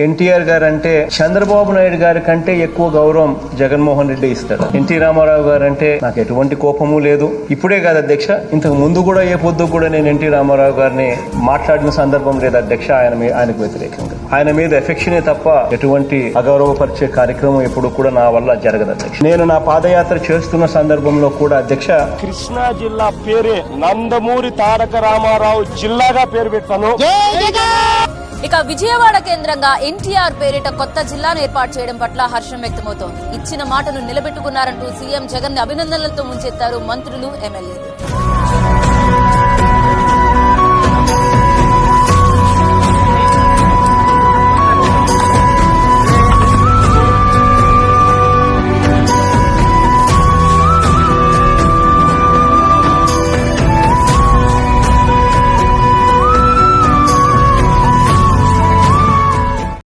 ఎన్టీఆర్ గారు అంటే చంద్రబాబు నాయుడు గారి కంటే ఎక్కువ గౌరవం జగన్మోహన్ రెడ్డి ఇస్తాడు. ఎన్టీ రామారావు గారు అంటే నాకు ఎటువంటి కోపము లేదు. ఇప్పుడే కాదు అధ్యక్ష, ఇంతకు ముందు కూడా ఏ పొద్దు కూడా నేను ఎన్టీ రామారావు గారిని మాట్లాడిన సందర్భం లేదు అధ్యక్ష. ఆయనకు వ్యతిరేకంగా ఆయన మీద ఎఫెక్షనే తప్ప ఎటువంటి అగౌరవపరిచే కార్యక్రమం ఎప్పుడు కూడా నా వల్ల జరగదు అధ్యక్ష. నేను నా పాదయాత్ర చేస్తున్న సందర్భంలో కూడా అధ్యక్ష, కృష్ణా జిల్లా పేరే నందమూరి తారక రామారావు జిల్లాగా పేరు పెట్టాను. ఇక విజయవాడ కేంద్రంగా ఎన్టీఆర్ పేరిట కొత్త జిల్లాను ఏర్పాటు చేయడం పట్ల హర్షం వ్యక్తమవుతోంది. ఇచ్చిన మాటను నిలబెట్టుకున్నారంటూ సీఎం జగన్ ని అభినందనలతో ముంచెత్తారు మంత్రులు, ఎమ్మెల్యేలు.